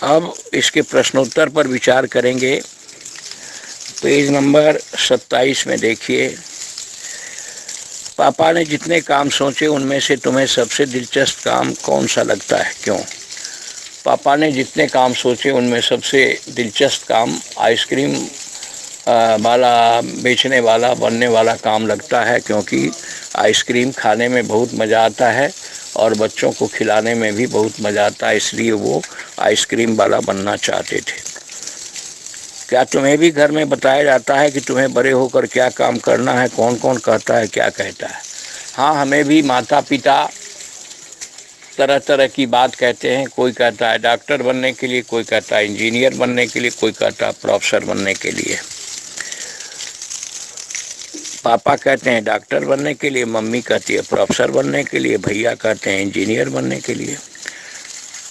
अब इसके प्रश्नोत्तर पर विचार करेंगे। पेज नंबर 27 में देखिए, पापा ने जितने काम सोचे उनमें से तुम्हें सबसे दिलचस्प काम कौन सा लगता है, क्यों? पापा ने जितने काम सोचे उनमें सबसे दिलचस्प काम आइसक्रीम वाला बेचने वाला बनने वाला काम लगता है, क्योंकि आइसक्रीम खाने में बहुत मज़ा आता है और बच्चों को खिलाने में भी बहुत मज़ा आता है, इसलिए वो आइसक्रीम वाला बनना चाहते थे। क्या तुम्हें भी घर में बताया जाता है कि तुम्हें बड़े होकर क्या काम करना है? कौन कौन कहता है, क्या कहता है? हाँ, हमें भी माता पिता तरह तरह की बात कहते हैं। कोई कहता है डॉक्टर बनने के लिए, कोई कहता है इंजीनियर बनने के लिए, कोई कहता है प्रोफेसर बनने के लिए। पापा कहते हैं डॉक्टर बनने के लिए, मम्मी कहती है प्रोफेसर बनने के लिए, भैया कहते हैं इंजीनियर बनने के लिए।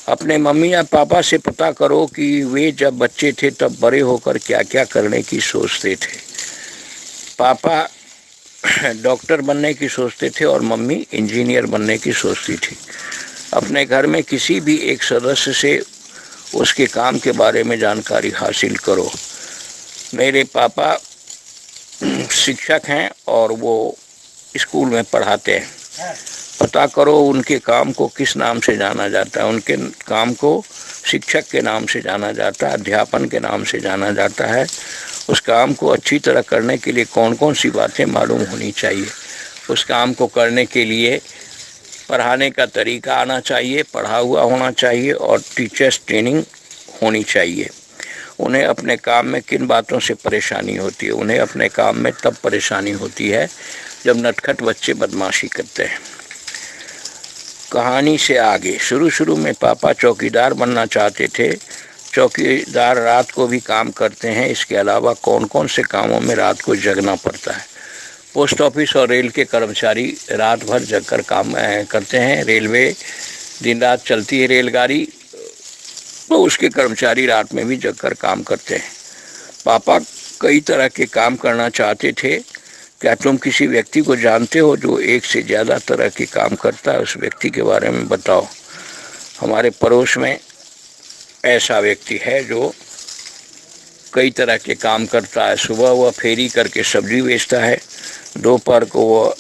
अपने मम्मी या पापा से पता करो कि वे जब बच्चे थे तब बड़े होकर क्या क्या करने की सोचते थे। पापा डॉक्टर बनने की सोचते थे और मम्मी इंजीनियर बनने की सोचती थी। अपने घर में किसी भी एक सदस्य से उसके काम के बारे में जानकारी हासिल करो। मेरे पापा शिक्षक हैं और वो स्कूल में पढ़ाते हैं। पता करो उनके काम को किस नाम से जाना जाता है। उनके काम को शिक्षक के नाम से जाना जाता है, अध्यापन के नाम से जाना जाता है। उस काम को अच्छी तरह करने के लिए कौन कौन सी बातें मालूम होनी चाहिए। उस काम को करने के लिए पढ़ाने का तरीका आना चाहिए, पढ़ा हुआ होना चाहिए और टीचर्स ट्रेनिंग होनी चाहिए। उन्हें अपने काम में किन बातों से परेशानी होती है? उन्हें अपने काम में तब परेशानी होती है जब नटखट बच्चे बदमाशी करते हैं। कहानी से आगे, शुरू में पापा चौकीदार बनना चाहते थे। चौकीदार रात को भी काम करते हैं। इसके अलावा कौन कौन से कामों में रात को जगना पड़ता है? पोस्ट ऑफिस और रेल के कर्मचारी रात भर जगकर काम करते हैं। रेलवे दिन रात चलती है रेलगाड़ी, तो उसके कर्मचारी रात में भी जगकर काम करते हैं। पापा कई तरह के काम करना चाहते थे। क्या तुम किसी व्यक्ति को जानते हो जो एक से ज़्यादा तरह के काम करता है? उस व्यक्ति के बारे में बताओ। हमारे पड़ोस में ऐसा व्यक्ति है जो कई तरह के काम करता है। सुबह वह फेरी करके सब्जी बेचता है, दोपहर को वह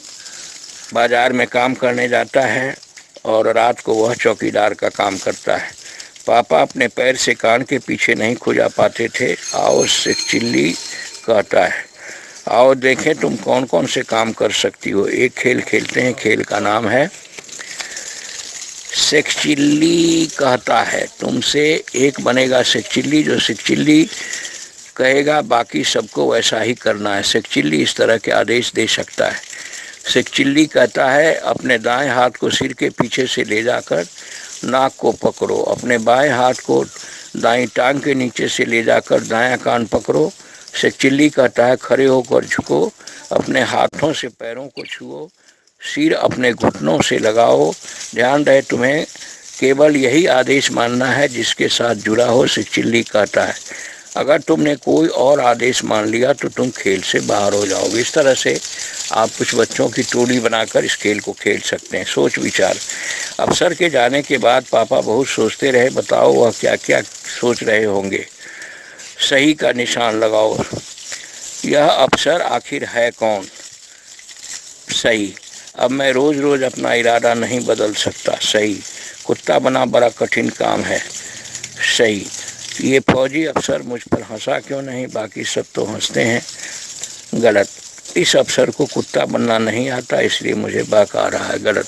बाजार में काम करने जाता है और रात को वह चौकीदार का काम करता है। पापा अपने पैर से कान के पीछे नहीं खुजा पाते थे। आओ सेक्सचिल्ली कहता है, आओ देखें तुम कौन कौन से काम कर सकती हो। एक खेल खेलते हैं, खेल का नाम है सेक्सचिल्ली कहता है, तुमसे एक बनेगा सेक्सचिल्ली। जो सेक्सचिल्ली कहेगा बाकी सबको वैसा ही करना है। सेक्सचिल्ली इस तरह के आदेश दे सकता है। सेक्सचिल्ली कहता है अपने दाएं हाथ को सिर के पीछे से ले जाकर नाक को पकड़ो, अपने बाएं हाथ को दाईं टांग के नीचे से ले जाकर दायां कान पकड़ो। सेक्सचिल्ली कहता है खड़े होकर झुको, अपने हाथों से पैरों को छुओ, सिर अपने घुटनों से लगाओ। ध्यान रहे तुम्हें केवल यही आदेश मानना है जिसके साथ जुड़ा हो। सेक्सचिल्ली कहता है अगर तुमने कोई और आदेश मान लिया तो तुम खेल से बाहर हो जाओगे। इस तरह से आप कुछ बच्चों की टोली बनाकर इस खेल को खेल सकते हैं। सोच विचार। अफसर के जाने के बाद पापा बहुत सोचते रहे। बताओ वह क्या क्या सोच रहे होंगे। सही का निशान लगाओ। यह अफसर आखिर है कौन? सही। अब मैं रोज रोज अपना इरादा नहीं बदल सकता। सही। कुत्ता बना बड़ा कठिन काम है। सही। ये फौजी अफसर मुझ पर हंसा क्यों नहीं? बाकी सब तो हंसते हैं। गलत। इस अफसर को कुत्ता बनना नहीं आता इसलिए मुझे बहका रहा है। गलत।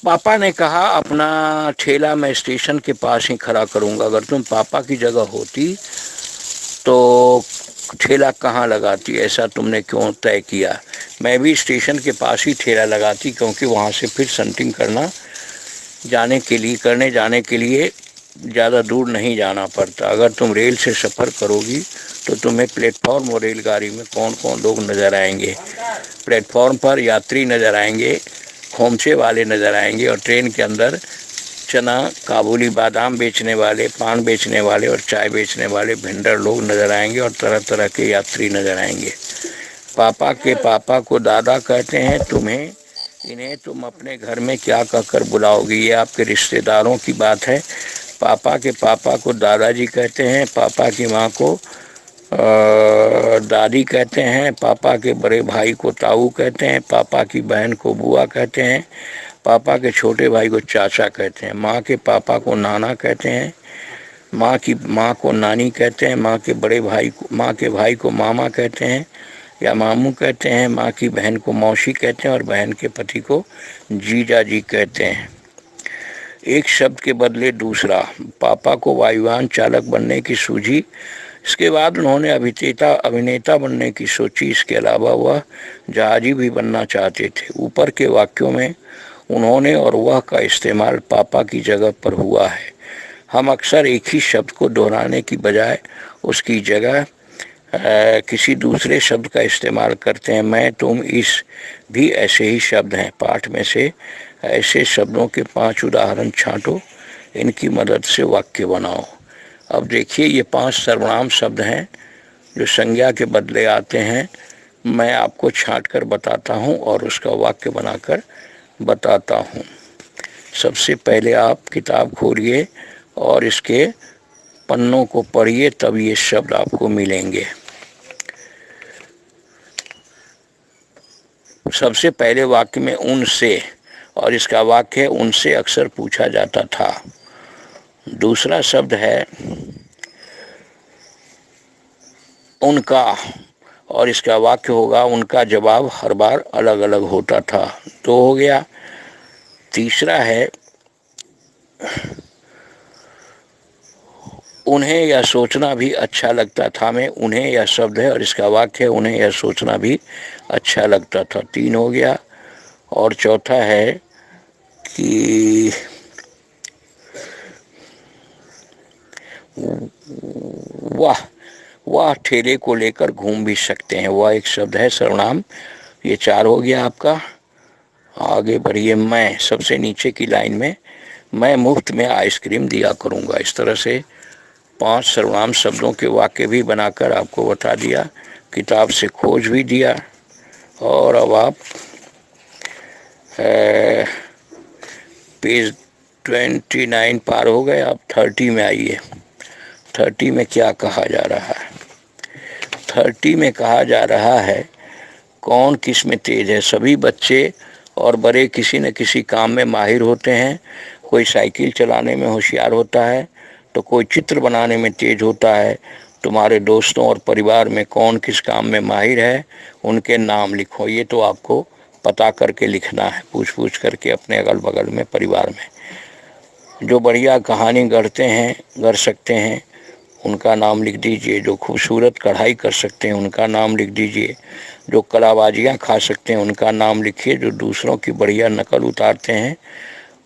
पापा ने कहा अपना ठेला मैं स्टेशन के पास ही खड़ा करूंगा। अगर तुम पापा की जगह होती तो ठेला कहाँ लगाती? ऐसा तुमने क्यों तय किया? मैं भी स्टेशन के पास ही ठेला लगाती, क्योंकि वहाँ से फिर संटिंग करने जाने के लिए ज़्यादा दूर नहीं जाना पड़ता। अगर तुम रेल से सफ़र करोगी तो तुम्हें प्लेटफॉर्म और रेलगाड़ी में कौन कौन लोग नज़र आएंगे? प्लेटफॉर्म पर यात्री नज़र आएंगे, खोमचे वाले नज़र आएंगे और ट्रेन के अंदर चना, काबुली बादाम बेचने वाले, पान बेचने वाले और चाय बेचने वाले वेंडर लोग नज़र आएंगे और तरह तरह के यात्री नज़र आएंगे। पापा के पापा को दादा कहते हैं। तुम्हें इन्हें तुम अपने घर में क्या कहकर बुलाओगे? ये आपके रिश्तेदारों की बात है। पापा के पापा को दादाजी कहते हैं, पापा की माँ को दादी कहते हैं, पापा के बड़े भाई को ताऊ कहते हैं, पापा की बहन को बुआ कहते हैं, पापा के छोटे भाई को चाचा कहते हैं, माँ के पापा को नाना कहते हैं, माँ की माँ को नानी कहते हैं, माँ के बड़े भाई को माँ के भाई को मामा कहते हैं या मामू कहते हैं, माँ की बहन को मौसी कहते हैं और बहन के पति को जीजा जी कहते हैं। एक शब्द के बदले दूसरा। पापा को वायुयान चालक बनने की सूझी। इसके बाद उन्होंने अभिनेता बनने की सोची। इसके अलावा वह जहाजी भी बनना चाहते थे। ऊपर के वाक्यों में उन्होंने और वह का इस्तेमाल पापा की जगह पर हुआ है। हम अक्सर एक ही शब्द को दोहराने की बजाय उसकी जगह किसी दूसरे शब्द का इस्तेमाल करते हैं। मैं, तुम, इस भी ऐसे ही शब्द हैं। पाठ में से ऐसे शब्दों के 5 उदाहरण छांटो, इनकी मदद से वाक्य बनाओ। अब देखिए, ये 5 सर्वनाम शब्द हैं जो संज्ञा के बदले आते हैं। मैं आपको छांट कर बताता हूँ और उसका वाक्य बनाकर बताता हूँ। सबसे पहले आप किताब खोलिए और इसके पन्नों को पढ़िए, तब ये शब्द आपको मिलेंगे। सबसे पहले वाक्य में उनसे, और इसका वाक्य है उनसे अक्सर पूछा जाता था। दूसरा शब्द है उनका, और इसका वाक्य होगा उनका जवाब हर बार अलग अलग होता था। तो हो गया। तीसरा है उन्हें यह सोचना भी अच्छा लगता था में उन्हें यह शब्द है और इसका वाक्य है उन्हें यह सोचना भी अच्छा लगता था। 3 हो गया। और चौथा है कि वह ठेले को लेकर घूम भी सकते हैं। वह एक शब्द है सर्वनाम। ये 4 हो गया आपका। आगे बढ़िए। मैं, सबसे नीचे की लाइन में, मैं मुफ्त में आइसक्रीम दिया करूंगा। इस तरह से 5 सर्वनाम शब्दों के वाक्य भी बनाकर आपको बता दिया, किताब से खोज भी दिया। और अब आप पेज 29 पार हो गए। आप 30 में आइए। 30 में क्या कहा जा रहा है? 30 में कहा जा रहा है कौन किस में तेज है। सभी बच्चे और बड़े किसी न किसी काम में माहिर होते हैं। कोई साइकिल चलाने में होशियार होता है तो कोई चित्र बनाने में तेज होता है। तुम्हारे दोस्तों और परिवार में कौन किस काम में माहिर है, उनके नाम लिखो। ये तो आपको पता करके लिखना है, पूछ पूछ करके अपने अगल बगल में परिवार में। जो बढ़िया कहानी गढ़ सकते हैं उनका नाम लिख दीजिए। जो खूबसूरत कढ़ाई कर सकते हैं उनका नाम लिख दीजिए। जो कलाबाजियाँ खा सकते हैं उनका नाम लिखिए। जो दूसरों की बढ़िया नकल उतारते हैं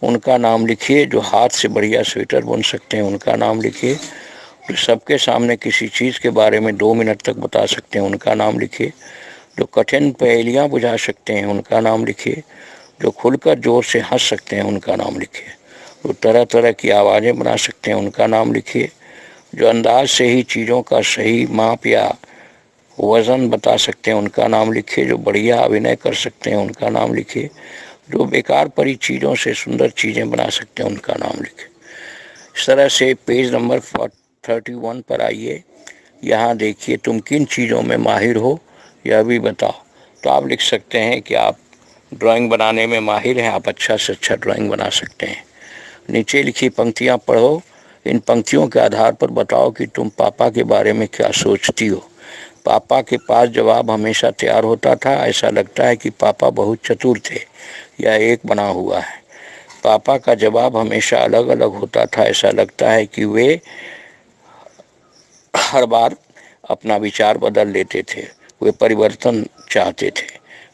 उनका नाम लिखिए। जो हाथ से बढ़िया स्वेटर बुन सकते हैं उनका नाम लिखिए। जो सबके सामने किसी चीज़ के बारे में 2 मिनट तक बता सकते हैं उनका नाम लिखिए। जो कठिन पहेलियाँ बुझा सकते हैं उनका नाम लिखिए। जो खुलकर जोर से हंस सकते हैं उनका नाम लिखिए। जो तरह तरह की आवाज़ें बना सकते हैं उनका नाम लिखिए। जो अंदाज से ही चीज़ों का सही माप या वज़न बता सकते हैं उनका नाम लिखिए। जो बढ़िया अभिनय कर सकते हैं उनका नाम लिखिए। जो बेकार पड़ी चीज़ों से सुंदर चीज़ें बना सकते हैं उनका नाम लिखिए। इस तरह से पेज नंबर 31 पर आइए। यहाँ देखिए, तुम किन चीज़ों में माहिर हो यह भी बताओ। तो आप लिख सकते हैं कि आप ड्राइंग बनाने में माहिर हैं। आप अच्छा से अच्छा ड्राइंग बना सकते हैं। नीचे लिखी पंक्तियाँ पढ़ो। इन पंक्तियों के आधार पर बताओ कि तुम पापा के बारे में क्या सोचती हो। पापा के पास जवाब हमेशा तैयार होता था। ऐसा लगता है कि पापा बहुत चतुर थे। यह एक बना हुआ है। पापा का जवाब हमेशा अलग अलग होता था। ऐसा लगता है कि वे हर बार अपना विचार बदल लेते थे। वे परिवर्तन चाहते थे।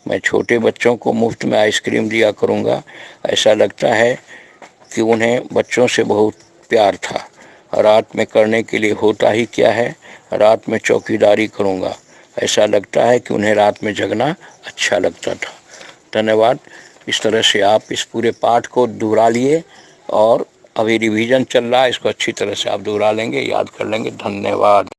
मैं छोटे बच्चों को मुफ्त में आइसक्रीम दिया करूँगा। ऐसा लगता है कि उन्हें बच्चों से बहुत प्यार था। रात में करने के लिए होता ही क्या है, रात में चौकीदारी करूँगा। ऐसा लगता है कि उन्हें रात में जगना अच्छा लगता था। धन्यवाद। इस तरह से आप इस पूरे पाठ को दोहरा लिए और अभी रिवीजन चल रहा है, इसको अच्छी तरह से आप दोहरा लेंगे, याद कर लेंगे। धन्यवाद।